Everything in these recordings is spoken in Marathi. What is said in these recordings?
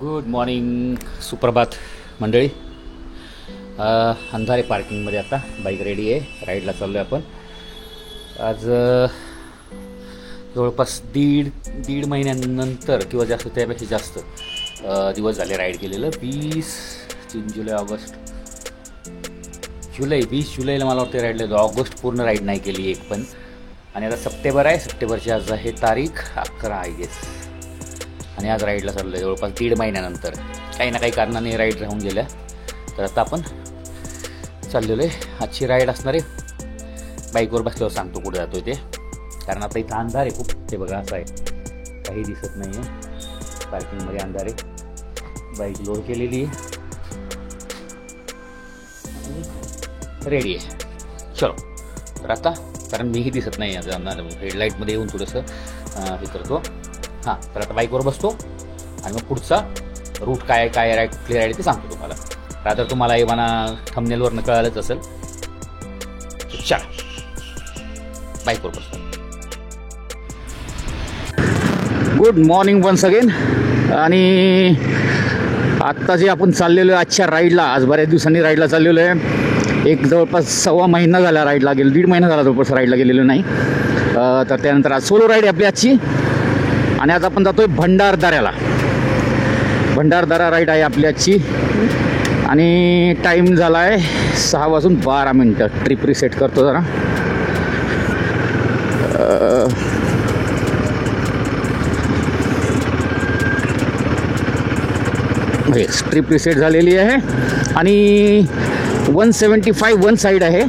गुड मॉर्निंग, सुप्रभात मंडळी. अंधारे पार्किंगमध्ये आता बाईक रेडी आहे, राईडला चाललो आहे आपण. आज जवळपास दीड महिन्यानंतर किंवा जास्त त्यापेक्षा जास्त दिवस झाले राईड केलेलं. 20 जून, जुलै, ऑगस्ट, 20 जुलैला मला वाटतं राईडला. ऑगस्ट पूर्ण राईड नाही केली एक पण. आणि आता सप्टेंबर आहे, सप्टेंबरची आज आहे तारीख 11 आय गेस. आणि आज राईडला चाललो आहे जवळपास 1.5 महिन्यानंतर. काही ना काही कारणाने राईड राहून गेल्या, तर आता आपण चाललेलो आहे. आजची राईड असणार आहे. बाईकवर बसल्यावर सांगतो कुठे जातो ते, कारण आता इथं अंधार आहे खूप. ते बघा असं आहे, काही दिसत नाही आहे, पार्किंगमध्ये अंधार आहे. बाईक लोड केलेली आहे, रेडी आहे. चलो तर आता, कारण मीही दिसत नाही आहे, हेडलाईटमध्ये येऊन थोडंसं हे करतो. हां, तर आता बाईकवर बसतो आणि मग पुढचा रूट काय राईड क्लिअर आहे ते सांगतो तुम्हाला. रात्र तुम्हाला हे म्हणा थंबनेलवरनं कळालंच असेल. चला बाईकवर बसतो. Good morning once again. आणि आत्ता जे आपण चाललेलो आहे आजच्या राईडला, आज बऱ्याच दिवसांनी राईडला चाललेलो आहे. एक जवळपास 1.25 महिना झाला राईडला गेलो, 1.5 महिना झाला जवळपास राईडला गेलेलो नाही. तर त्यानंतर आज सोलो राईड आहे आपली आजची. आणि आज आपण जातोय भंडारदऱ्याला. भंडारदरा राईड आहे आपली आजची. आणि टाईम झाला आहे 6:12. ट्रिप रिसेट करतो जरा. ट्रिप रिसेट झालेली आहे. आणि 175 वन साईड आहे.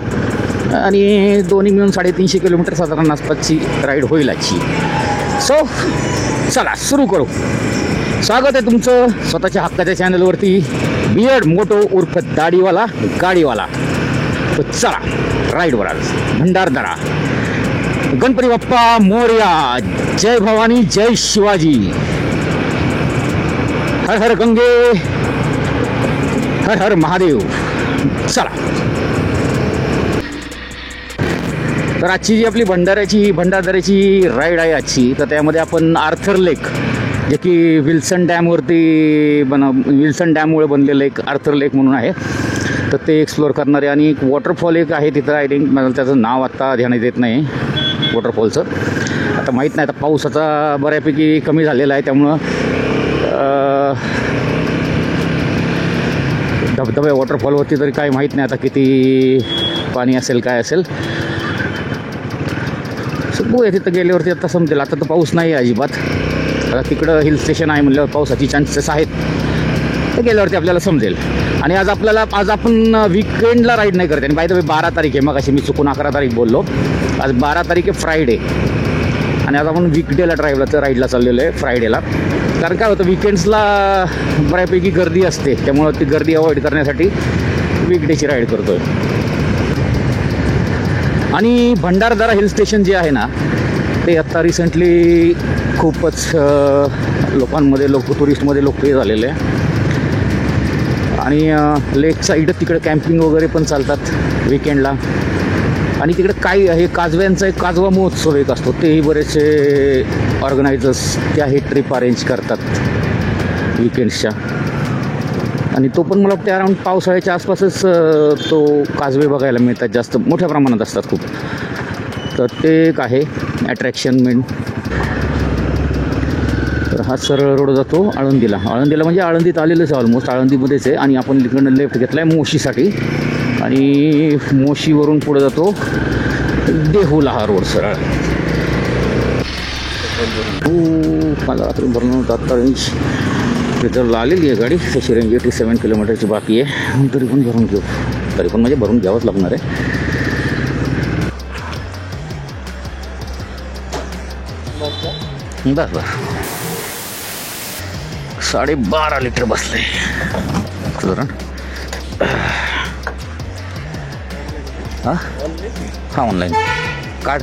आणि दोन्ही मिळून 350 किलोमीटर साधारण आसपासची राईड होईल आजची. सो चला सुरू करू. स्वागत आहे तुमचं स्वतःच्या हक्काच्या चॅनलवरती, बियर्ड मोटो उर्फ दाढीवाला गाडीवाला. तो चला राईडवर आज भंडारदरा. गणपती बाप्पा मोरया. जय भवानी, जय शिवाजी. हर हर गंगे, हर हर महादेव. चला. तर आजची जी आपली भंडारदऱ्याची राईड आहे आजची, तर त्यामध्ये आपण आर्थर लेक, जे की विल्सन डॅममुळे बनलेलं एक आर्थर लेक म्हणून आहे, तर ते एक्सप्लोअर करणारे. आणि एक वॉटरफॉल एक आहे तिथं, आय थिंक मला त्याचं नाव आत्ता ध्यानात येत नाही वॉटरफॉलचं. आता माहीत नाही, आता पावसाचा बऱ्यापैकी कमी झालेला आहे, त्यामुळं धबधब्या वॉटरफॉलवरती तरी काही माहीत नाही आता किती पाणी असेल काय असेल. बघूया तिथं गेल्यावरती आता समजेल. आता तर पाऊस नाही आहे अजिबात. आता तिकडं हिल स्टेशन आहे म्हणल्यावर पावसाची चान्सेस आहेत, तर गेल्यावरती आपल्याला समजेल. आणि आज आपण वीकेंडला राईड नाही करते. आणि बाय द वे 12 तारीख आहे, मग अशी मी चुकून 11 तारीख बोललो. आज 12 तारीख आहे, फ्रायडे. आणि आज आपण वीकडेला राईडला चाललेलो आहे, फ्रायडेला. कारण काय होतं, विकेंड्सला बऱ्यापैकी गर्दी असते, त्यामुळं ती गर्दी अवॉइड करण्यासाठी वीकडेची राईड करतो आहे. आणि भंडारदरा हिल स्टेशन जे आहे ना, ते आत्ता रिसेंटली खूपच लोकांमध्ये टुरिस्टमध्ये लोकप्रिय झालेलं आहे. आणि लेक साईड तिकडे कॅम्पिंग वगैरे पण चालतात विकेंडला. आणि तिकडे काय आहे, काजव्यांचा एक काजवा महोत्सव एक असतो, तेही बरेचसे ऑर्गनायझर्स त्याही ट्रिप अरेंज करतात विकेंड्सच्या. आणि तो पण मला वाटतं अराउंड पावसाळ्याच्या आसपासच तो काजवे बघायला मिळतात, जास्त मोठ्या प्रमाणात असतात खूप. तर ते एक आहे ॲट्रॅक्शन मेन. तर हा सरळ रोड जातो आळंदीला. म्हणजे आळंदीत आलेलंच आहे, ऑलमोस्ट आळंदीमध्येच आहे. आणि आपण इकडनं लेफ्ट घेतला आहे मोशीसाठी. आणि मोशीवरून पुढे जातो देहूला हा रोड सरळ. मला रात्री भरून होतं, आता रेंज रिझर्वला आलेली आहे गाडी. तशी रेंज 87 किलोमीटरची बाकी आहे, तरी पण भरून घेऊ. तरी पण म्हणजे भरून घ्यावंच लागणार आहे. बस 12.5 लिटर बसले. हां ऑनलाईन कार्ड.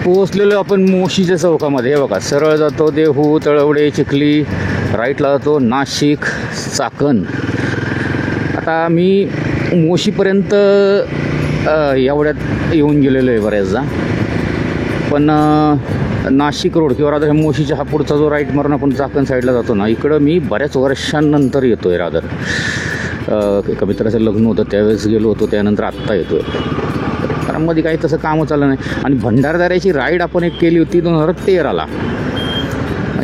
पोहोचलेलो आपण मोशीच्या चौकामध्ये. हे बघा, सरळ जातो देहू, तळवडे, चिखली, राईटला जातो नाशिक, चाकण. आता मी मोशीपर्यंत एवढ्यात येऊन गेलेलो आहे बऱ्याचदा. पण नाशिक रोड किंवा रादर मोशीच्या हा पुढचा जो राईट मारून आपण चाकण साईडला जातो ना, इकडं मी बऱ्याच वर्षांनंतर येतो आहे. रादर एका मित्राचं लग्न होतं त्यावेळेस गेलो होतो, त्यानंतर आत्ता येतो आहे. कारण मध्ये काही तसं कामं चाललं नाही. आणि भंडारदऱ्याची राईड आपण एक केली होती 2013ला,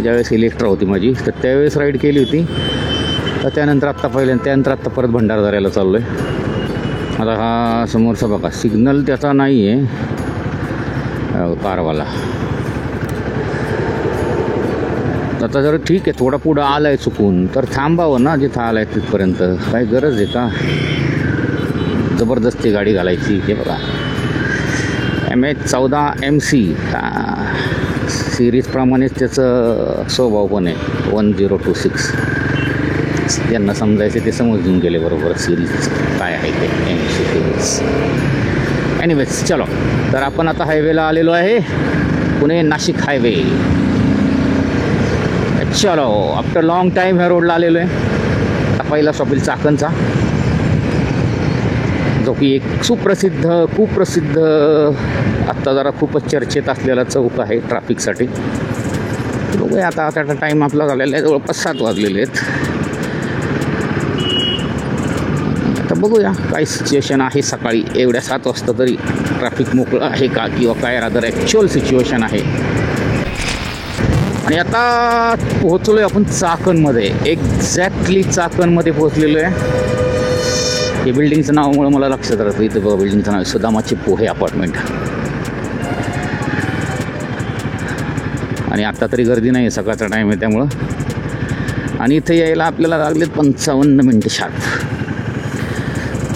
ज्यावेळेस इलेक्ट्रा होती माझी, तर त्यावेळेस राईड केली होती. तर त्यानंतर आत्ता त्यानंतर आत्ता परत भंडारदऱ्याला चाललो आहे. आता हा समोरचा बघा सिग्नल त्याचा नाही आहे कारवाला. आता जर ठीक आहे थोडा पुढं आला आहे चुकून तर थांबावं ना, जिथं आला आहे तिथपर्यंत. काय गरज आहे का जबरदस्ती गाडी घालायची? हे बघा MH14MC सिरीजप्रमाणेच त्याचं स्वभाव पण आहे 1026. ज्यांना समजायचे ते समजून गेले बरोबर सिरीज काय आहे ते MC सिरीज. एनिवेज चलो, तर आपण आता हायवेला आलेलो आहे, पुणे नाशिक हायवे. चलो आफ्टर लॉंग टाईम ह्या रोडला आलेलो आहे. पहिला स्टॉपेज चाकणचा, जो की एक खूप प्रसिद्ध आत्ता जरा खूपच चर्चेत असलेला चौक आहे ट्रॅफिकसाठी. बघूया आता टाईम आपला झालेला आहे, जवळपास 7 वाजलेले आहेत. आता बघूया काय सिच्युएशन आहे सकाळी एवढ्या 7 वाजता तरी ट्रॅफिक मोकळं आहे का, किंवा काय रादर ॲक्च्युअल सिच्युएशन आहे. आणि आता पोहोचलो आहे आपण चाकणमध्ये, एक्झॅक्टली चाकणमध्ये पोहोचलेलो आहे. हे बिल्डिंगचं नावामुळे मला लक्षात राहतं. इथं बघा बिल्डिंगचं नाव सुदामाची पोहे अपार्टमेंट. आणि आत्ता तरी गर्दी नाही आहे, सकाळचा टाईम आहे त्यामुळं. आणि इथे यायला आपल्याला लागलेत 55 मिनटं शार्प.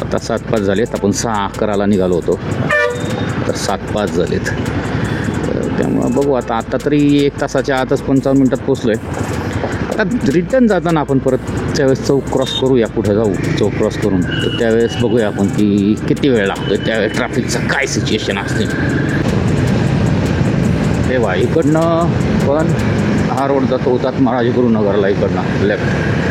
आता 7:05 झालेत. आपण 6:11ला निघालो होतो, तर 7:05 झालेत. त्यामुळं बघू आता तरी 1 तासाच्या आतच 55 मिनटात पोचलो आहे. आता रिटर्न जाताना आपण परत त्यावेळेस चौक क्रॉस करूया, कुठं जाऊ चौक क्रॉस करून, तर त्यावेळेस बघूया आपण की किती वेळ लागतो, त्यावेळेस ट्रॅफिकचं काय सिच्युएशन असते. तेव्हा इकडनं पण हा रोड जातो हुतात्मा राजगुरुनगरला, इकडनं लेफ्ट.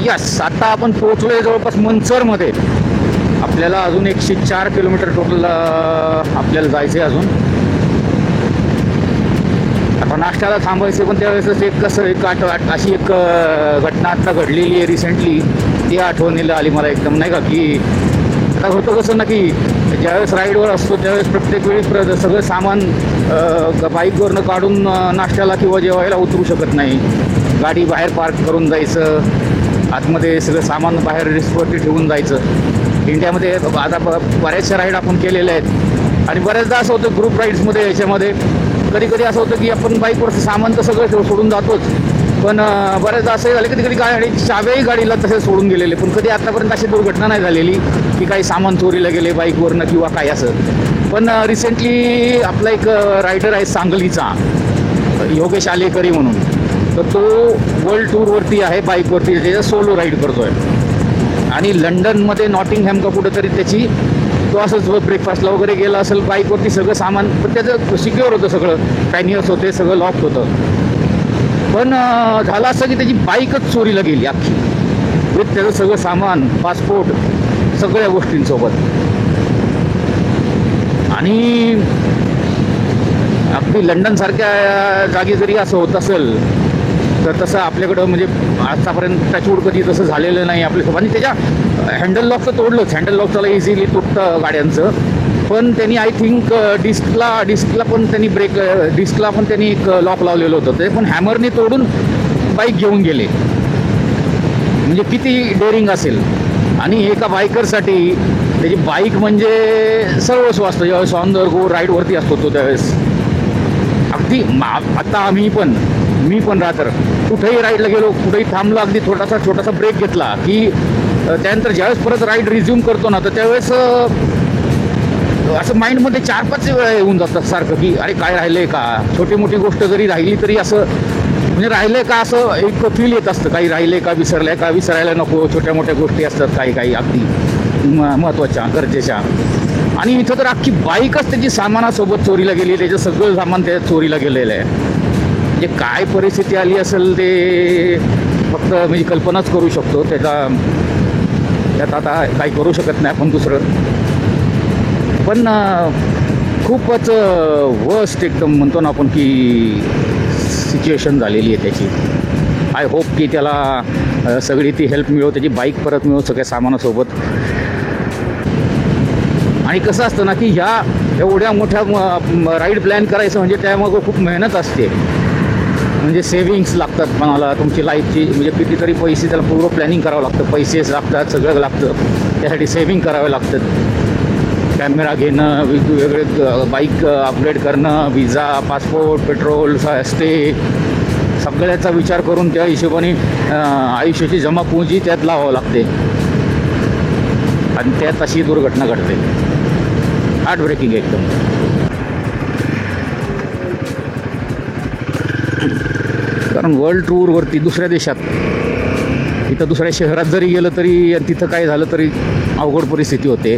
यस, आता आपण पोहोचलो आहे जवळपास मनसरमध्ये. आपल्याला अजून 104 किलोमीटर टोटल आपल्याला जायचं आहे अजून. आता नाश्त्याला थांबायचं, पण त्यावेळेस एक अशी एक घटना आता घडलेली आहे रिसेंटली, ती आठवणीला आली मला एकदम, नाही का, की आता होतं कसं ना की ज्यावेळेस राईडवर असतो त्यावेळेस प्रत्येक वेळी सगळं सामान बाईकवरनं काढून नाश्त्याला किंवा जेवायला उतरू शकत नाही. गाडी बाहेर पार्क करून जायचं, आतमध्ये सगळं सामान बाहेर रिस्कवरती ठेवून जायचं. इंडियामध्ये आता बऱ्याचशा राईड आपण केलेल्या आहेत. आणि बऱ्याचदा असं होतं ग्रुप राईड्समध्ये, याच्यामध्ये कधी असं होतं की आपण बाईकवरचं सामान तर सगळं सोडून जातोच, पण बऱ्याचदा असंही झालं कधी गाडी चाव्याही गाडीला तसे सोडून गेलेले, पण कधी आतापर्यंत अशी दुर्घटना नाही झालेली की काही सामान चोरीला गेले बाईकवरनं किंवा काय असं. पण रिसेंटली आपला एक रायडर आहे सांगलीचा, योगेश आलेकरी म्हणून, तर तो वर्ल्ड टूरवरती आहे बाईकवरती, त्याचा सोलो राईड करतो आहे. आणि लंडनमध्ये नॉटिंगहॅम का कुठेतरी त्याची तो असंच ब्रेकफास्टला वगैरे गेला असेल बाईकवरती, सगळं सामान, पण त्याचं सिक्युअर होतं, सगळं पॅनियर्स होते, सगळं लॉक होतं. पण झालं असं की त्याची बाईकच चोरीला गेली अख्खी, विथ त्याचं सगळं सामान, पासपोर्ट, सगळ्या गोष्टींसोबत. आणि अगदी लंडनसारख्या जागी जरी असं होत असेल तर तसं आपल्याकडं म्हणजे आतापर्यंत टचवूड कधी तसं झालेलं नाही आपल्यासोबत. आणि त्याच्या हँडल लॉकचं तोडलंच, हँडल लॉक त्याला इझिली तुटतं गाड्यांचं, पण त्यांनी आय थिंक डिस्कला पण त्यांनी डिस्कला पण त्यांनी एक लॉक लावलेलं होतं, ते पण हॅमरने तोडून बाईक घेऊन गेले. म्हणजे किती डेअरिंग असेल. आणि एका बायकरसाठी त्याची बाईक म्हणजे सर्वस्व असतं. ज्यावेळेस ऑन द गो राईडवरती असतो तो त्यावेळेस अगदी आता मी पण रात्र कुठेही राईडला गेलो, कुठेही थांबलो, अगदी छोटासा ब्रेक घेतला की त्यानंतर ज्यावेळेस परत राईड रिझ्यूम करतो ना, तर त्यावेळेस असं माइंडमध्ये 4-5 वेळा येऊन जातात सारखं की अरे काय राहिलं आहे का, छोटी मोठी गोष्ट जरी राहिली तरी असं म्हणजे राहिलं आहे का असं एक फील येत असतं, काही राहिलं आहे का, विसरलं आहे का, विसरायला नको. छोट्या मोठ्या गोष्टी असतात काही अगदी महत्त्वाच्या गरजेच्या. आणि इथं तर अख्खी बाईकच त्याची सामानासोबत चोरीला गेली, त्याचं सगळं सामान त्याच्यात चोरीला गेलेलं आहे. म्हणजे काय परिस्थिती आली असेल ते फक्त म्हणजे कल्पनाच करू शकतो. त्याचा त्यात आता काही करू शकत नाही आपण दुसरं. पण खूपच वर्स्ट एकदम म्हणतो ना आपण की सिच्युएशन झालेली आहे त्याची. आय होप की त्याला सगळी ती हेल्प मिळो, त्याची बाईक परत मिळो सगळ्या सामानासोबत. आणि कसं असतं ना की ह्या एवढ्या मोठ्या राईड प्लॅन करायचं म्हणजे त्यामागं खूप मेहनत असते. म्हणजे सेविंग्स लागतात मनाला तुमची लाईफची, म्हणजे कितीतरी पैसे त्याला पूर्व प्लॅनिंग करावं लागतं, पैसे लागतात, सगळं लागतं. त्यासाठी सेविंग करावे लागतात. कॅमेरा घेणं, वेगवेगळे बाईक अपग्रेड करणं, विजा, पासपोर्ट, पेट्रोल, स्टे, सगळ्याचा विचार करून त्या हिशोबाने आयुष्याची जमापुंजी त्यात लावावं लागते. आणि त्यात अशी दुर्घटना घडते. हार्ट ब्रेकिंग एकदम. कारण वर्ल्ड टूरवरती दुसऱ्या देशात, इथं दुसऱ्या शहरात जरी गेलं तरी तिथं काय झालं तरी अवघड परिस्थिती होते.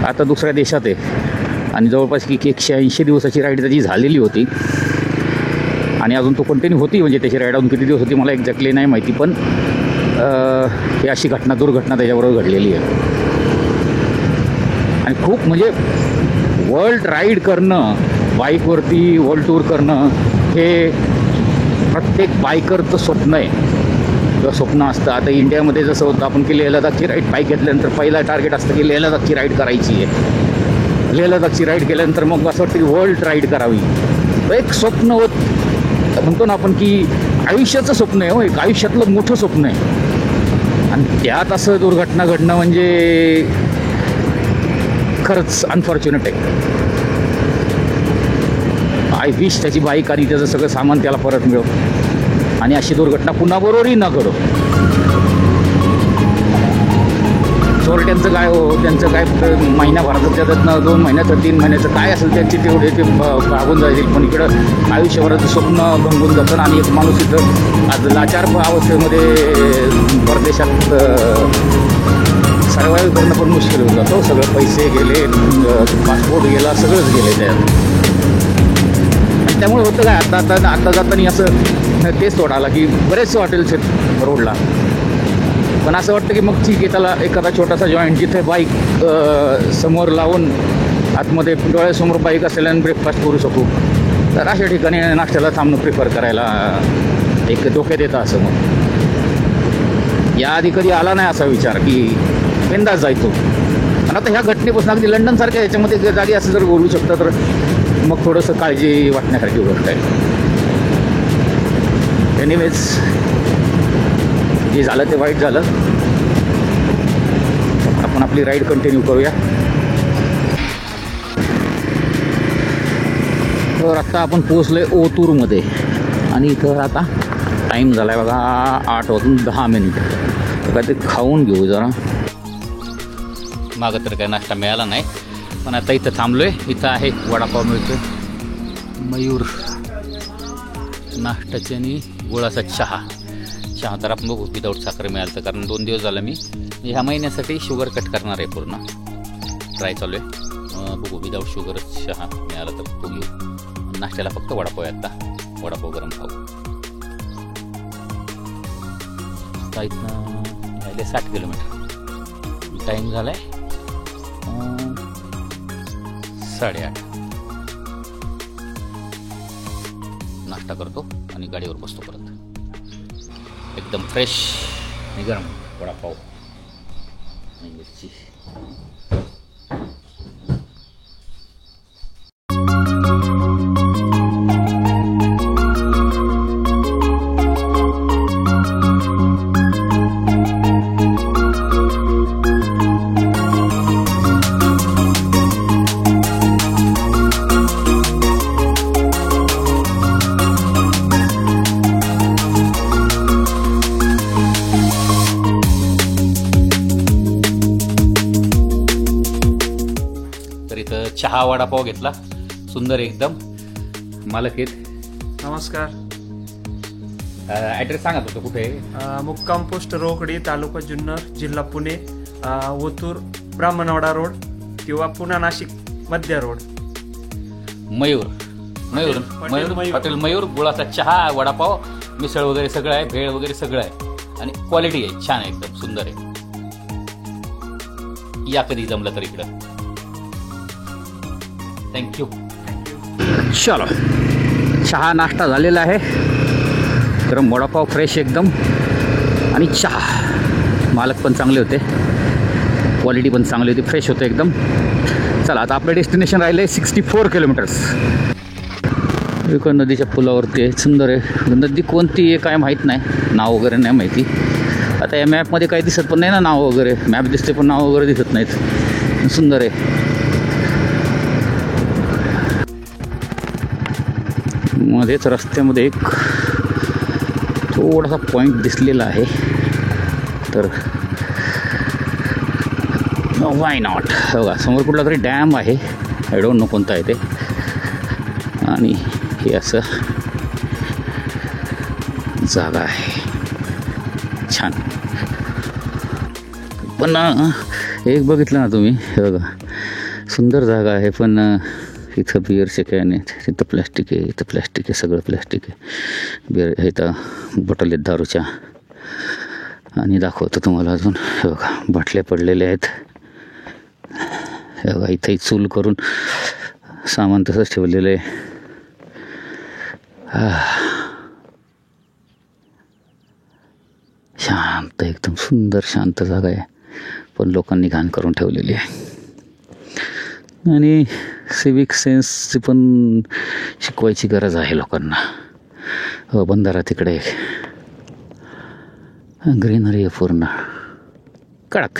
आता दुसऱ्या देशात आहे आणि जवळपास की 180 दिवसाची राईड त्याची झालेली होती. आणि अजून तो कंटिन्यू होती, म्हणजे त्याची राईड अजून किती दिवस होती मला एक्झॅक्टली नाही माहिती. पण ही अशी दुर्घटना त्याच्याबरोबर घडलेली आहे. आणि खूप म्हणजे वर्ल्ड राईड करणं, बाईकवरती वर्ल्ड टूर करणं हे प्रत्येक बायकरचं स्वप्न आहे किंवा स्वप्न असतं. आता इंडियामध्ये जसं होतं आपण की लेह लडाखची राईड बाईक घेतल्यानंतर पहिला टार्गेट असतं की लेह लडाखची राईड करायची आहे. लेह लडाखची राईड केल्यानंतर मग असं वाटतं की वर्ल्ड राईड करावी. एक स्वप्न होत म्हणतो ना आपण की आयुष्याचं स्वप्न आहे हो, एक आयुष्यातलं मोठं स्वप्न आहे. आणि त्यात असं दुर्घटना घडणं म्हणजे खरंच अनफॉर्च्युनेट आहे. आय विश त्याची बाईक आणि त्याचं सगळं सामान त्याला परत मिळो आणि अशी दुर्घटना पुन्हा बरोबरही न घडो. चोरट्यांचं काय हो, त्यांचं काय महिन्याभराचं त्याच्यातनं 2 महिन्याचं 3 महिन्याचं काय असेल त्यांची तेवढे ते भागून जाईल. पण इकडं आयुष्यभराचं स्वप्न गंगून जातं. आणि एक माणूस इथं आज लाचार अवस्थेमध्ये परदेशात सर्वाईव्ह करणं पण मुश्किल होऊन जातं. सगळं पैसे गेले, पासपोर्ट गेला, सगळंच गेले त्यात. त्यामुळे होतं काय आता जाताना असं तेच तोडाला की बरेचसे हॉटेल्स आहेत रोडला. पण असं वाटतं की मग ठीक आहे, त्याला एखादा छोटासा जॉईंट जिथे बाईक समोर लावून आतमध्ये डोळ्यासमोर बाईक असेल आणि ब्रेकफास्ट करू शकू, तर अशा ठिकाणी नाश्त्याला थांबणं प्रिफर करायला एक डोक्यात येतं. असं मग याआधी कधी आला नाही असा विचार की बिंदास जायचो. आणि आता ह्या घटनेपासून अगदी लंडनसारख्या ह्याच्यामध्ये जागी असं जर बोलू शकतं तर मग थोडंसं काळजी वाटण्यासारखी गोष्ट आहे. एनिवेज जे झालं ते वाईट झालं. आपण आपली राईड कंटिन्यू करूया. तर आत्ता आपण पोचलो आहे ओतूरमध्ये आणि इथं आता टाईम झाला आहे बघा 8:10. तर काय ते खाऊन घेऊ जरा. मागं तर काय नाश्ता मिळाला नाही, पण आता इथं थांबलो आहे. इथं आहे वडापाव मिळतो, मयूर नाश्त्याचे आणि गुळाचा चहा. तर आपण बघू विदाऊट साखर मिळालं तर, कारण 2 दिवस झालं मी ह्या महिन्यासाठी शुगर कट करणार आहे. पूर्ण ट्राय चालू आहे. बघू विदाऊट शुगरच चहा मिळाला तर बघू. नाश्त्याला फक्त वडापाव आहे. आता वडापाव गरम खाऊ. आता इथनं राहिले 60 किलोमीटर. टाईम झाला आहे 8:30. नाश्ता करतो आणि गाडीवर बसतो परत. एकदम फ्रेश आणि गरम वडापाव आणि मिरची. चहा वडापाव घेतला, सुंदर एकदम. मालक आहेत. नमस्कार. ॲड्रेस सांगा तुमचं कुठे आहे? मुक्काम पोस्ट रोकडी, तालुका जुन्नर, जिल्हा पुणे, ओतूर ब्राह्मणवाडा रोड किंवा पुणा नाशिक मध्य रोड. मयूर हॉटेल मयूर. गुळाचा चहा, वडापाव, मिसळ वगैरे सगळं आहे, भेळ वगैरे सगळं आहे आणि क्वालिटी आहे, छान आहे, एकदम सुंदर आहे. या कधी जमलं तर इकडं. थँक्यू. चलो, चहा नाश्ता झालेला आहे. गरम वडापाव फ्रेश एकदम आणि चहा. मालक पण चांगले होते, क्वालिटी पण चांगली होती, फ्रेश होते एकदम. चला आता आपलं डेस्टिनेशन राहिलं आहे 64 किलोमीटर्स. इकडं नदीच्या पुलावरती आहे, सुंदर आहे. नदी कोणती आहे काय माहीत नाही, नाव वगैरे नाही माहिती. आता या मॅपमध्ये काही दिसत पण नाही ना नाव वगैरे. मॅप दिसते पण नाव वगैरे दिसत नाहीत. सुंदर आहे. मध्येच रस्त्यामध्ये एक थोडासा पॉईंट दिसलेला आहे, तर वाय नॉट. बघा समोर कुठला तरी डॅम आहे, आय डोंट नो कोणता आहे ते. आणि हे असं जागा आहे, छान. पण एक बघितलं ना तुम्ही, हे बघा सुंदर जागा आहे, पण इथं बिअरचे कॅन आहेत, तिथं प्लॅस्टिक आहे, इथं प्लॅस्टिक आहे, सगळं प्लॅस्टिक आहे. बिअर इथं बॉटल आहेत दारूच्या. आणि दाखवतो तुम्हाला अजून, हे बघा बाटल्या पडलेल्या आहेत. हे बघा इथंही चूल करून सामान तसंच ठेवलेलं आहे. शांत, एकदम सुंदर शांत जागा आहे, पण लोकांनी घाण करून ठेवलेली आहे. आणि सिविक सेन्सची पण शिकवायची गरज आहे लोकांना. बंधारा तिकडे ग्रीनरी आहे पूर्ण, कडक.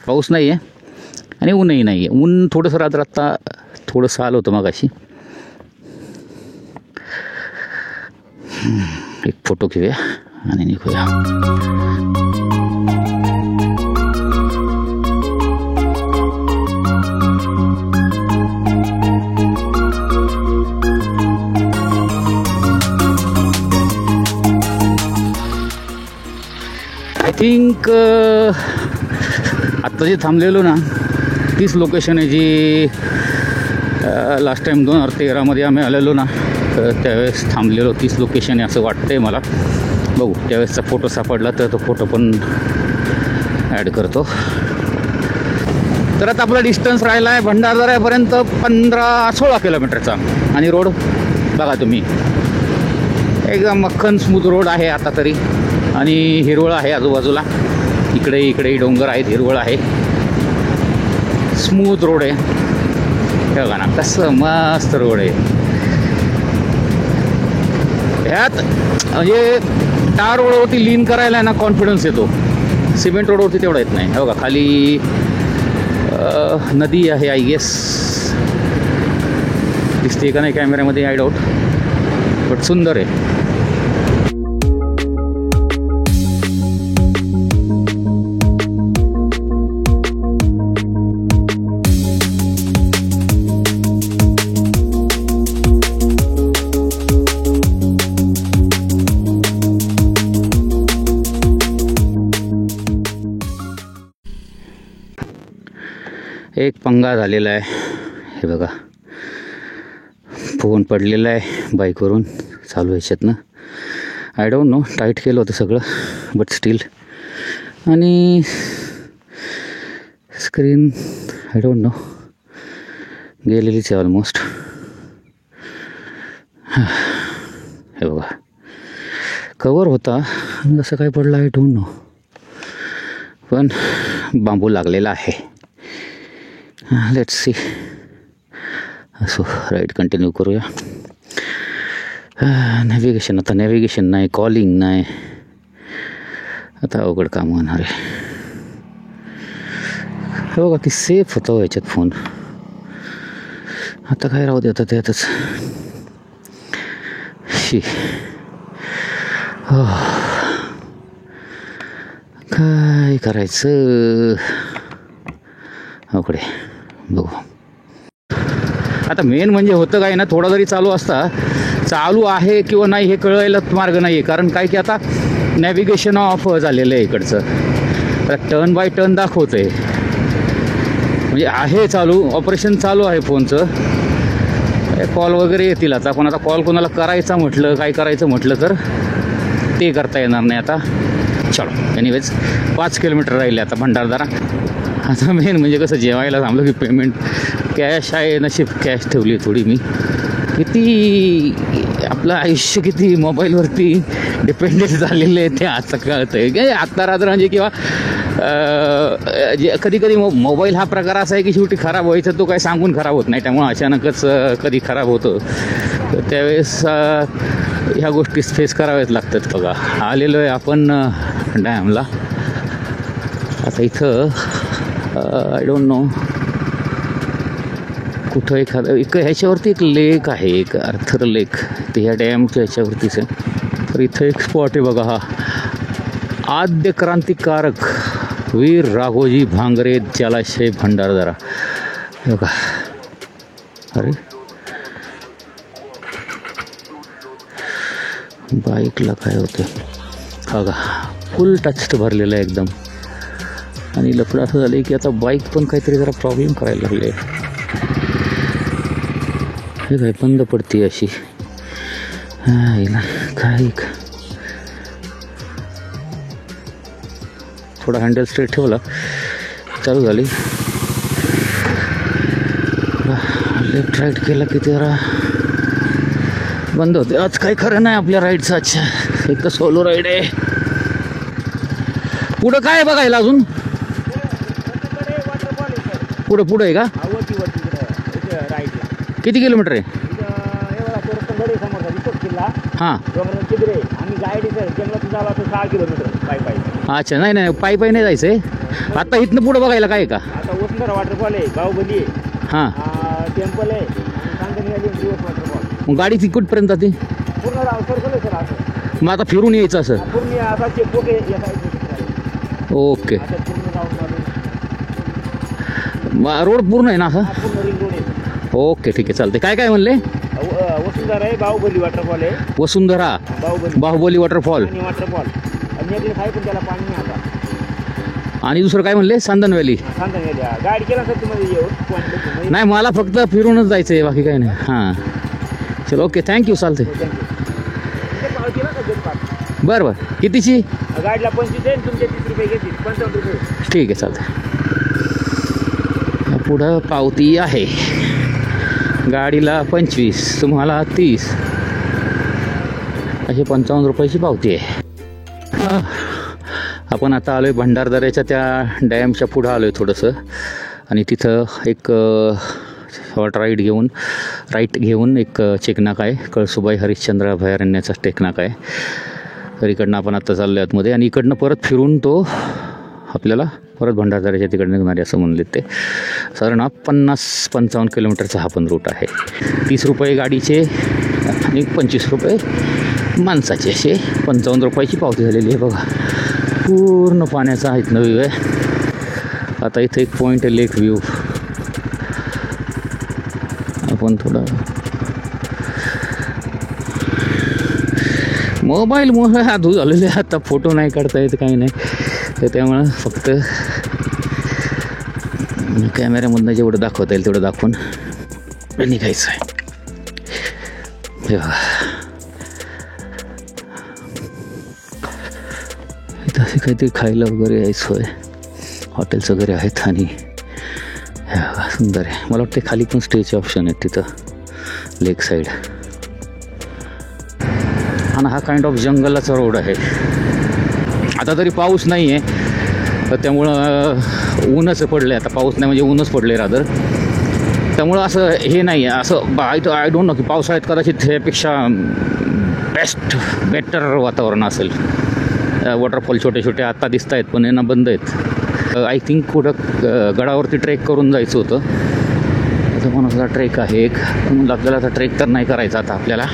पाऊस नाही आहे आणि ऊनही नाही आहे. ऊन थोडंसं रात्र आत्ता थोडंसं आलं होतं मगाशी. एक फोटो घेऊया आणि निघूया. आय थिंक आत्ता जे थांबलेलो ना तीच लोकेशन आहे जी लास्ट टाईम 2013मध्ये आम्ही आलेलो ना, तर त्यावेळेस थांबलेलो तीच लोकेशन आहे असं वाटतंय मला. बघू त्यावेळेसचा फोटो सापडला तर तो फोटो पण ॲड करतो. तर आता आपला डिस्टन्स राहिला आहे भंडारदऱ्यापर्यंत 15-16 किलोमीटरचा. आणि रोड बघा तुम्ही, एकदम मक्खन स्मूथ रोड आहे आता तरी. आणि हिरवळ आहे आजूबाजूला, इकडे डोंगर आहेत, हिरवळ आहे, स्मूथ रोड आहे. हे बघा ना कसं मस्त रोड आहे. ह्यात म्हणजे टार रोडवरती लीन करायला ना कॉन्फिडन्स येतो, सिमेंट रोडवरती तेवढा येत नाही. हे बघा खाली नदी आहे, आय गेस दिसते का नाही कॅमेऱ्यामध्ये, आय डाऊट, बट सुंदर आहे. एक पंगा झालेला आहे. हे बघा फोन पडलेला आहे बाईकवरून चालू ह्याच्यातनं. आय डोंट नो, टाईट केलं होतं सगळं बट स्टील. आणि स्क्रीन आय डोंट नो गेलेलीच आहे ऑलमोस्ट. हे बघा कवर होता, जसं काय पडलं आय डोंट नो, पण बांबू लागलेला आहे. Let's see. असो राईड कंटिन्यू करूया. नॅव्हिगेशन, आता नॅव्हिगेशन नाही, कॉलिंग नाही, आता अवघड काम होणार आहे. हो बघा की सेफ होतं याच्यात फोन. आता काय राहू दे, आता त्यातच काय करायचं अवघड आहे. बघू आता मेन म्हणजे होतं काय ना, थोडा जरी चालू असता, चालू आहे किंवा नाही हे कळायला मार्ग नाही आहे. कारण काय की आता नॅव्हिगेशन ऑफ झालेलं आहे इकडचं, तर टर्न बाय टर्न दाखवतं आहे. म्हणजे आहे चालू, ऑपरेशन चालू आहे फोनचं. कॉल वगैरे येतील आता, पण आता कॉल कोणाला करायचा म्हटलं, काय करायचं म्हटलं तर ते करता येणार नाही आता. चलो एनिवेज 5 किलोमीटर राहिले आता भंडारदरा. आता मेन म्हणजे कसं जेवायला थांबलं की पेमेंट कॅश आहे, नशीब कॅश ठेवली थोडी मी. किती आपलं आयुष्य किती मोबाईलवरती डिपेंडेंट झालेलं आहे ते आता कळतं आहे की आत्ता रात्र म्हणजे किंवा जे कधी कधी मोबाईल हा प्रकार असा आहे की शेवटी खराब व्हायचा तो काही सांगून खराब होत नाही, त्यामुळं अचानकच कधी खराब होतं. तर त्यावेळेस ह्या गोष्टी फेस कराव्याच लागतात. बघा आलेलो आहे आपण डॅमला. आता इथं आय डोंट नो कुठं एखादं ह्याच्यावरती एक लेक आहे, एक आर्थर लेक, ते ह्या डॅमच्या ह्याच्यावरतीच आहे. तर इथं एक स्पॉट आहे बघा, हा आद्य क्रांतिकारक वीर राघोजी भांगरे जलाशय भंडारदरा. बघा अरे बाईकला काय होतं बघा, फुल टच भरलेलं आहे एकदम. आणि लफडं असं झालं की आता बाईक पण काहीतरी जरा प्रॉब्लेम करायला लागले. हे काय बंद पडते अशी काय. थोडा हँडल स्ट्रेट ठेवला चालू झाली. लेफ्ट राईट केला की जरा बंद होते. आज काही खरं नाही आपल्या राईडचं. अच्छा एक सोलो राईड आहे. पुढं काय आहे बघायला अजून? पुढं पुढं आहे का? किती किलोमीटर आहे? हां अच्छा, नाही नाही पायी पायी नाही जायचं आहे आता. इथनं पुढं बघायला काय आहे का? आता वसुंधरा वॉटरफॉल आहे, बाहुबली आहे, हां टेम्पल आहे, वॉटरफॉल. मग गाडी ती कुठपर्यंत जाते? पूर्ण सर्कल आहे सर असं. मग आता फिरून यायचं असं? पूर्ण आता चेकबुक ओके. पूर्ण जाऊन रोड पूर्ण आहे ना असा? पूर्ण रिंग रोड आहे. ओके ठीक आहे चालते. काय काय म्हणले? वसुंधरा आहे, बाहुबली वॉटरफॉल आहे. वसुंधरा बाहुबली वॉटरफॉल आणि वॉटरफॉल आणि एक आहे पण त्याला पाणी नाही आता. आणि दुसरं काय म्हणले? सांदन व्हॅली. सांगता नाही गाडी केला सर तुम्हाला येऊन नाही मला फक्त फिरूनच जायचं आहे, बाकी काही नाही. हां चलो ओके थँक्यू. चालते बरं बरं. कितीची गाडीला 25 आहे, तुमचे 30 रुपये घेतील, 55 रुपये. ठीक आहे चालते. पुढं पावती आहे, गाडीला 25 तुम्हाला 30 अशी 55 रुपयाची पावती आहे. आपण आता आलो आहे भंडारदऱ्याच्या त्या डॅमच्या पुढं आलो आहे थोडंसं. आणि तिथं एक शॉर्ट राईट घेऊन एक चेकनाका आहे, कळसुबाई हरिश्चंद्र अभयारण्याचा टेकनाका आहे. तर इकडनं आपण आत्ता चाललो आहे आतमध्ये आणि इकडनं परत फिरून तो आपल्याला परत भंडारदऱ्याच्या तिकडे निघणार आहे असं म्हणले ते. साधारण 50-55 किलोमीटरचा हा पण रूट आहे. 30 रुपये गाडीचे आणि 25 रुपये माणसाचे असे 55 रुपयाची पावती झालेली आहे बघा. पूर्ण पाण्याचा इथनं व्ह्यू आहे. आता इथे एक पॉईंट आहे लेक व्ह्यू. आपण थोडा मोबाईलमुळे आधू झालेले आता फोटो नाही काढता येत काही नाही. तर त्यामुळं फक्त कॅमेऱ्यामधनं जेवढं दाखवता येईल तेवढं दाखवून निघायचं आहे. हे बघा इथं असे काहीतरी खायला वगैरे यायचं होय, हॉटेल्स वगैरे आहेत. आणि हे बघा सुंदर आहे. मला वाटतं खाली पण स्टेचे ऑप्शन आहेत तिथं लेक साईड. आणि हा काइंड ऑफ जंगलाचा रोड आहे. आता तरी पाऊस नाही आहे तर त्यामुळं ऊनच पडलं आहे. आता पाऊस नाही म्हणजे ऊनच पडलं आहे रादर. त्यामुळं असं हे नाही आहे असं आय डोंट नो की पावसाळ्यात कदाचित ह्यापेक्षा बेटर वातावरण असेल. वॉटरफॉल छोटे छोटे आत्ता दिसत आहेत पण यांना बंद आहेत. आय थिंक कुठं गडावरती ट्रेक करून जायचं होतं. आता कोणाचा ट्रेक आहे एक, पण आपल्याला आता ट्रेक तर नाही करायचा आता आपल्याला.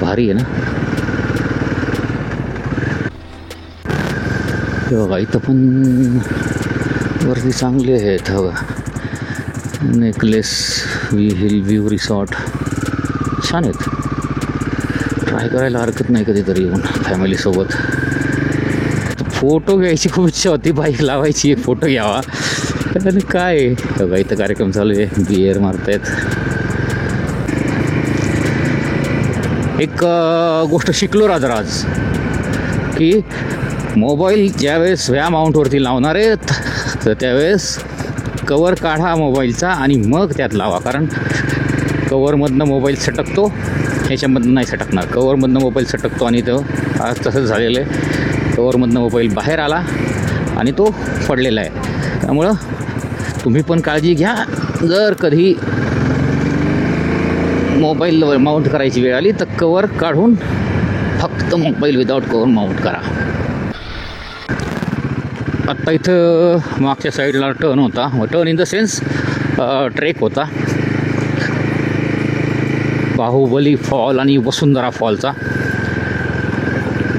भारी आहे ना. हे बघा इथं पण वरती चांगले आहेत. बघा नेकलेस हिल व्ह्यू रिसॉर्ट छान आहेत. ट्राय करायला हरकत नाही कधीतरी येऊन फॅमिलीसोबत. फोटो घ्यायची खूप इच्छा होती, बाईक लावायची एक फोटो घ्यावा. आणि काय बघा इथं कार्यक्रम चालू आहे, बिअर मारतायत. एक गोष्ट शिकलो राज की मोबाईल ज्यावेळेस ह्या माउंटवरती लावणार आहेत तर त्यावेळेस कवर काढा मोबाईलचा आणि मग त्यात लावा, कारण कवरमधनं मोबाईल सटकतो, ह्याच्यामधनं नाही सटकणार. कवरमधनं मोबाईल सटकतो आणि तो आज तसंच झालेलं आहे. कवरमधनं मोबाईल बाहेर आला आणि तो पडलेला आहे. त्यामुळं तुम्ही पण काळजी घ्या. जर कधी मोबाईलवर माउंट करायची वेळ आली तर कवर काढून फक्त मोबाईल विदाऊट कवर माउंट करा. आत्ता इथं मागच्या साईडला टर्न होता, turn in the sense trek होता, बाहुबली फॉल आणि वसुंधरा फॉलचा.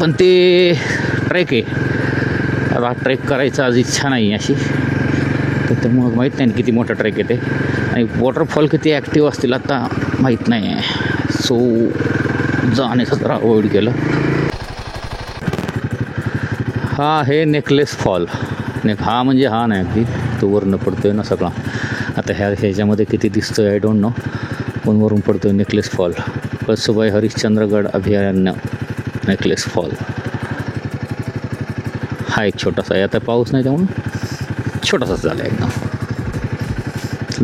पण ते ट्रेक आहे, आता ट्रेक करायचा आज इच्छा नाही अशी, तर त्यामुळं माहीत नाही किती मोठा ट्रेक आहे ते, आणि वॉटरफॉल किती ॲक्टिव्ह असतील आता माहीत नाही आहे. सो जाण्याचं जरा अवॉइड केलं. हा आहे नेकलेस फॉल. हा म्हणजे हा नाही अगदी, तो वरनं पडतो आहे ना सगळा. आता ह्याच्यामध्ये किती दिसतो आहे आय डोंट नो, पण वरून पडतो आहे नेकलेस फॉल. कळसुबाई हरिश्चंद्रगड अभयारण्य नेकलेस फॉल. हा एक छोटासा आहे, आता पाऊस नाही त्यामुळं छोटासाच झाला आहे एकदम.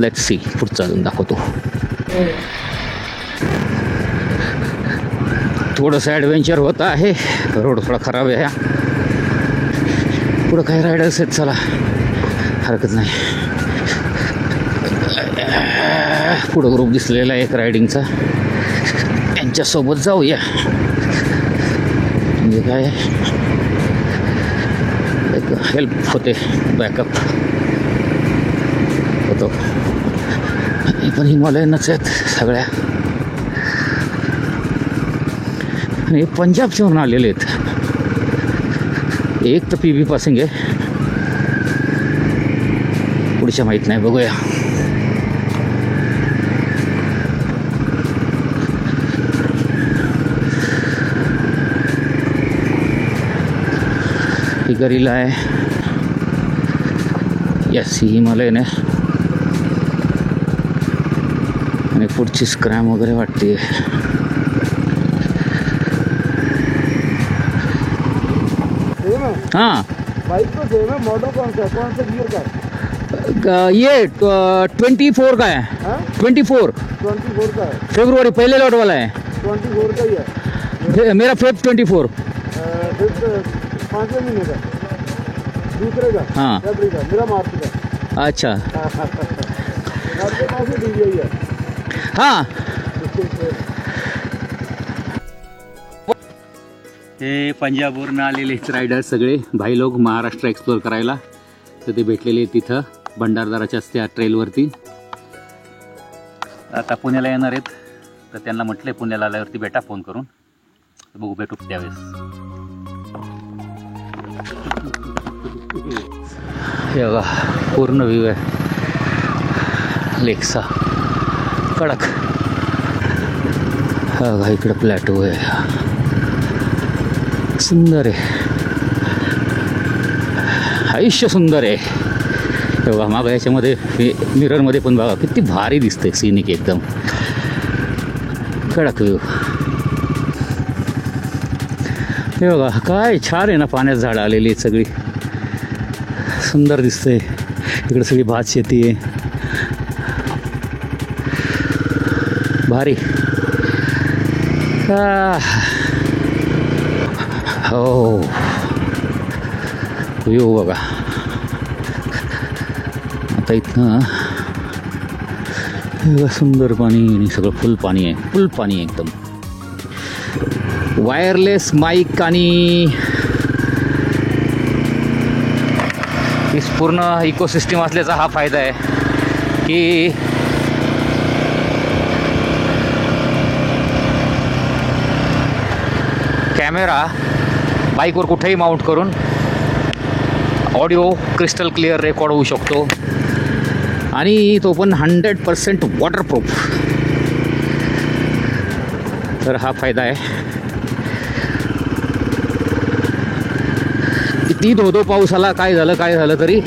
लेट्स सी, पुढचा अजून दाखवतो. थोडंसं ॲडव्हेंचर होतं आहे, रोड थोडा खराब आहे. पुढं काही रायडर्स आहेत, चला हरकत नाही. पुढं ग्रुप दिसलेला आहे एक रायडिंगचा, त्यांच्यासोबत जाऊया. म्हणजे काय एक हेल्प होते, बॅकअप होतो. पण हिमालयनच आहेत सगळ्या, आणि पंजाबच्यावरून आलेले आहेत. एक तर PB पासिंग आहे, पुढच्या माहीत नाही, बघूया. ही गरीला आहे, यस ही हिमालयन आहे, आणि पुढची स्क्रॅम वगैरे वाटते. हाँ बाइक तो सेम है, मॉडल कौन सा गियर का है? ये 24 का है, 24 का है, फरवरी पहले लॉट वाला है. 24 का ही है. मेरा फेब 24. 5वें महीने का, दूसरे का, हाँ. फरवरी का, मेरा मार्च का. अच्छा आपके पास ही DVI है. हाँ. हे पंजाबवरून आलेले रायडर सगळे भाई लोक महाराष्ट्र एक्सप्लोर करायला, तर ते भेटलेले तिथं भंडारदराच्या त्या ट्रेलवरती. आता पुण्याला येणार आहेत, तर त्यांना म्हटले पुण्याला आल्यावरती भेटा फोन करून, बघू भेटू त्यावेळेस. हे बघा पूर्ण व्ह्यू आहे लेकचा, कडक. हा बघा इकडं प्लॅटो आहे, सुंदर आहे, आयुष्य सुंदर आहे. हे बघा मागं याच्यामध्ये मिररमध्ये पण बघा किती भारी दिसतंय, सिनिक एकदम कडक व्ह्यू. हे बघा काय छान आहे ना, पाण्यात झाडं आलेली आहेत सगळी, सुंदर दिसतंय. इकडे सगळी भात शेती आहे, भारी. हो व्ह्यू बघा. आता इथनं सुंदर पाणी आणि सगळं फुल पाणी आहे, फुल पाणी आहे एकदम. वायरलेस माईक आणि पूर्ण इकोसिस्टीम असल्याचा हा फायदा आहे की कॅमेरा बाईकवर कुठेही माउंट करून ऑडिओ क्रिस्टल क्लिअर रेकॉर्ड होऊ शकतो, आणि तो पण 100% वॉटरप्रूफ. तर हा फायदा आहे. किती धोधो पाऊस आला, काय झालं तरी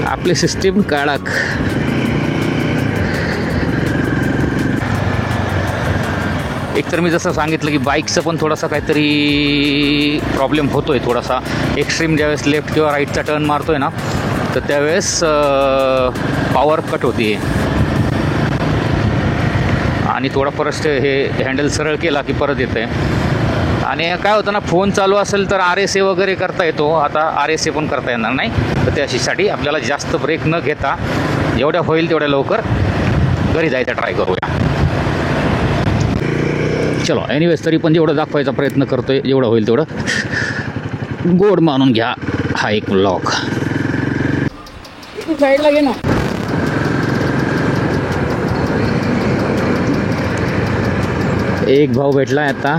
आपली सिस्टीम कडक. 。एकतर मी जसं सांगितलं की बाईकचं पण थोडासा काहीतरी प्रॉब्लेम होतो आहे थोडासा. एक्स्ट्रीम ज्यावेळेस लेफ्ट किंवा राईटचा टर्न मारतो आहे ना तर त्यावेळेस पॉवर कट होते आणि थोडा परत हे हँडल सरळ केला की परत येतं आहे. आणि काय होतं ना, फोन चालू असेल तर RSA वगैरे करता येतो. आता RSA पण करता येणार नाही, तर त्यासाठी आपल्याला जास्त ब्रेक न घेता जेवढ्या होईल तेवढ्या लवकर घरी जायचा ट्राय करूया. चलो एनिवेज, तरी पण जेवढं दाखवायचा प्रयत्न करतोय जेवढं होईल तेवढं गोड मानून घ्या हा एक व्लॉग. साईडला घे ना. एक भाऊ भेटला आहे आता,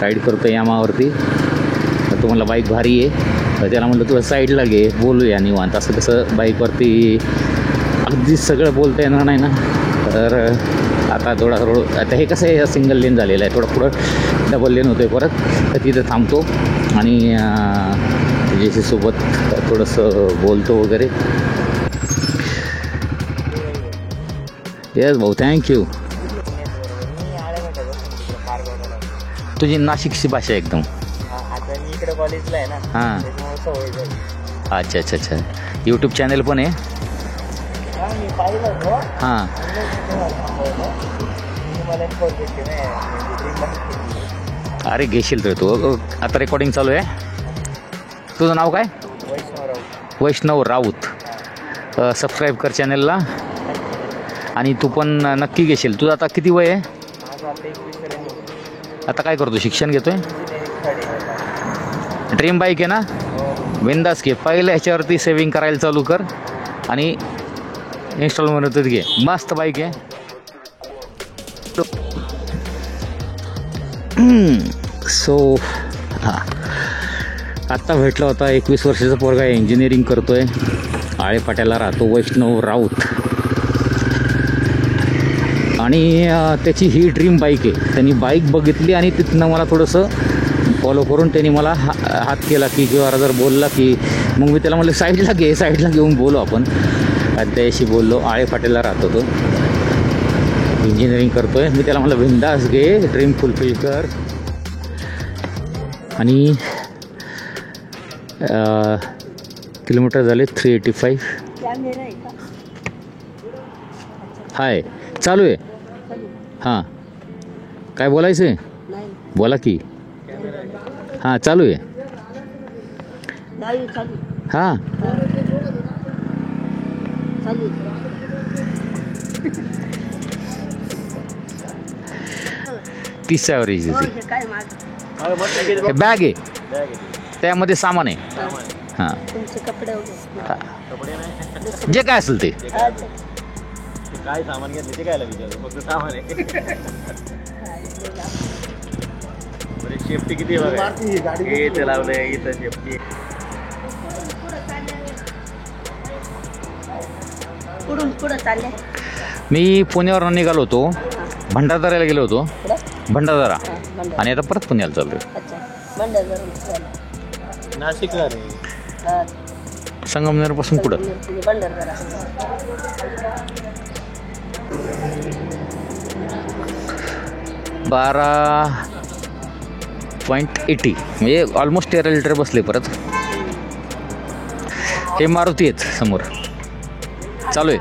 राईड करतो यामावरती. तो म्हणला बाईक भारी आहे, तर त्याला म्हणलं तुला साईडला घे, बोलूया निवांत. असं कसं बाईकवरती अगदी सगळं बोलता येणार नाही ना, तर आता थोडा आता हे कसं आहे सिंगल लेन झालेलं आहे, थोडं पुढं डबल लेन होतं आहे परत, तर तिथं थांबतो आणि जेसीसोबत थोडंसं बोलतो वगैरे. येस भाऊ, थँक्यू. तुझी नाशिकची भाषा एकदम. आता मी इकडे कॉलेजला आहे ना. हां, अच्छा अच्छा अच्छा. यूट्यूब चॅनल पण आहे. मी पाहिलं होतं. हां, अरे घेशील रे तू. आता रेकॉर्डिंग चालू आहे. तुझं नाव काय? वैष्णव राऊत. सबस्क्राईब कर चॅनलला आणि तू पण नक्की घेशील. तुझं आता किती वय आहे? आता काय करतो, शिक्षण घेतोय? ड्रीम बाईक आहे ना, बिंदास घे. पहिल्या ह्याच्यावरती सेविंग करायला चालू कर आणि इन्स्टॉलमेंटच घे. मस्त बाईक आहे. सो हां, आत्ता भेटला होता 21 वर्षाचा पोरगा, इंजिनिअरिंग करतोय, आळेपाट्याला राहतो, वैष्णव राऊत. आणि त्याची ही ड्रीम बाईक आहे. त्यांनी बाईक बघितली आणि तिथनं मला थोडंसं फॉलो करून त्यांनी मला हात केला की किंवा जर बोलला की मग मी त्याला म्हटलं साईडला घे, साईडला घेऊन बोलू आपण. त्याशी बोललो. आळेपाट्याला राहतो तो, इंजिनिअरिंग करतो आहे. मी त्याला म्हटलं बिंदास घे, ड्रीम फुलफिल कर. आणि किलोमीटर झाले 385. हाय, चालू आहे. हां, काय बोलायचं आहे? बोला की. हां, चालू आहे. हां, 30 ॲव्हरेज. बॅग आहे, त्यामध्ये सामान आहे. हां, जे काय असेल ते. काय सामान घेतलं ते कायला विचारू, फक्त सामान आहे. सेफ्टी किती आहे बघा, इथं लावलंय, इथं सेफ्टी. मी पुण्यावर निघालो होतो, भंडारदऱ्याला गेलो होतो, भंडारदरा, आणि आता परत पुण्याला चाललो. नाशिकला संगमनेरपासून पुढं. 12.80 म्हणजे ऑलमोस्ट 13 लिटर बसले परत. हे मारुती आहेत समोर, चालू आहे.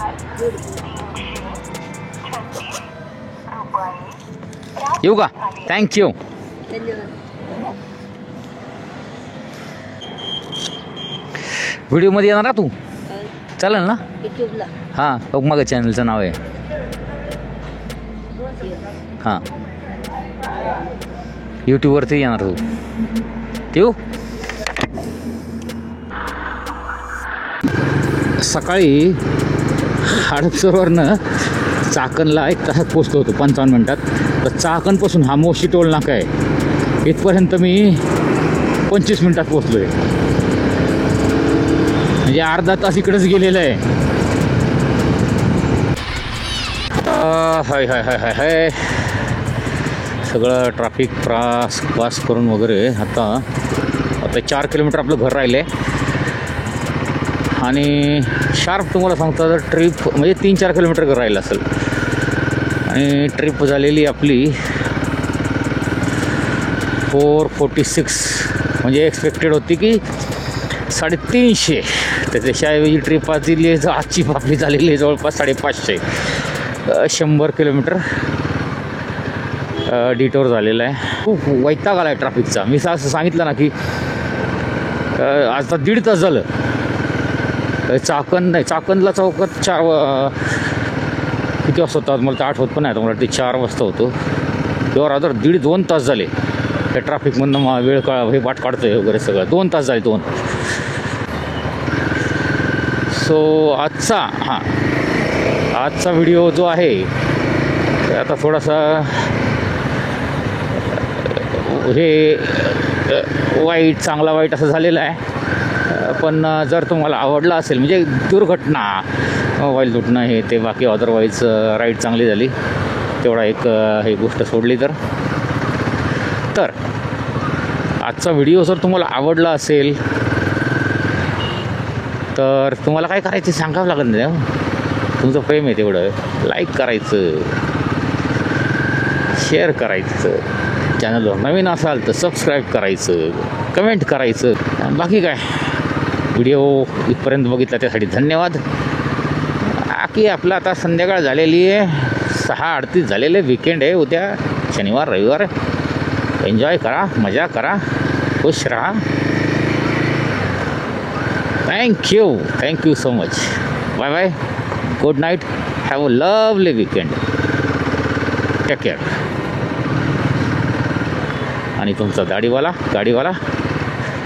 येऊ का? थँक्यू. व्हिडिओमध्ये येणार ना तू? चालेल ना? हां, बघ मग चॅनलचं नाव आहे. हां, यूट्यूबवरती येणार तू. येऊ? सकाळी हडपसरवरनं चाकणला 1 तासात पोचलो होतो, 55 मिनटात. तर चाकणपासून हा मोशी टोल नाका आहे, इथपर्यंत मी 25 मिनटात पोचलो आहे. म्हणजे अर्धा तास इकडेच गेलेलं आहे. हाय हाय हाय हाय हाय, सगळं ट्रॅफिक पास करून वगैरे आता 4 किलोमीटर आपलं घर राहिलं आहे. आणि शार्प तुम्हाला सांगतो तर ट्रिप म्हणजे 3-4 किलोमीटर घर राहिलं असेल. आणि ट्रिप झालेली आपली 446 म्हणजे एक्सपेक्टेड होती की 350. तर त्याच्याऐवजी ट्रिप आज दिली आहे, आजची आपली झालेली आहे जवळपास 550. 100 किलोमीटर डिटोर झालेला आहे. खूप वैताग आला आहे ट्रॅफिकचा. मी असं सांगितलं ना की आता 1.5 तास झालं. चाकणला चौकात किती वाजता होतात मला तर आठवत पण नाही. मला ते 4 वाजता होतो किंवा रादर 1.5-2 तास झाले त्या ट्रॅफिकमधनं वेळ हे वाट काढतो आहे वगैरे सगळं. 2 तास झाले 2. सो आजचा व्हिडिओ जो आहे ते आता थोडासा हे वाईट चांगला वाईट असं झालेलं आहे. पण जर तुम्हाला आवडला असेल म्हणजे दुर्घटना मोबाईल लुटणं हे ते बाकी अदरवाईज राईड चांगली झाली तेवढा एक हे गोष्ट सोडली तर आजचा व्हिडिओ जर तुम्हाला आवडला असेल तर तुम्हाला काय करायचं सांगावं लागत नाही. तुमचं प्रेम आहे तेवढं. लाईक करायचं, शेअर करायचं, चॅनलवर नवीन असाल तर सबस्क्राईब करायचं, कमेंट करायचं. बाकी काय व्हिडिओ इथपर्यंत बघितला त्यासाठी धन्यवाद. बाकी आपलं आता संध्याकाळ झालेली आहे, 6:38 झालेले. विकेंड आहे उद्या, शनिवार रविवार. एन्जॉय करा, मजा करा, खुश रहा. Thank you so much. Bye bye, good night, have a lovely weekend, take care. आणि तुमचा गाडीवाला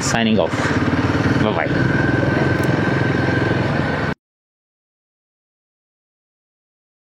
सायनिंग ऑफ. Bye bye.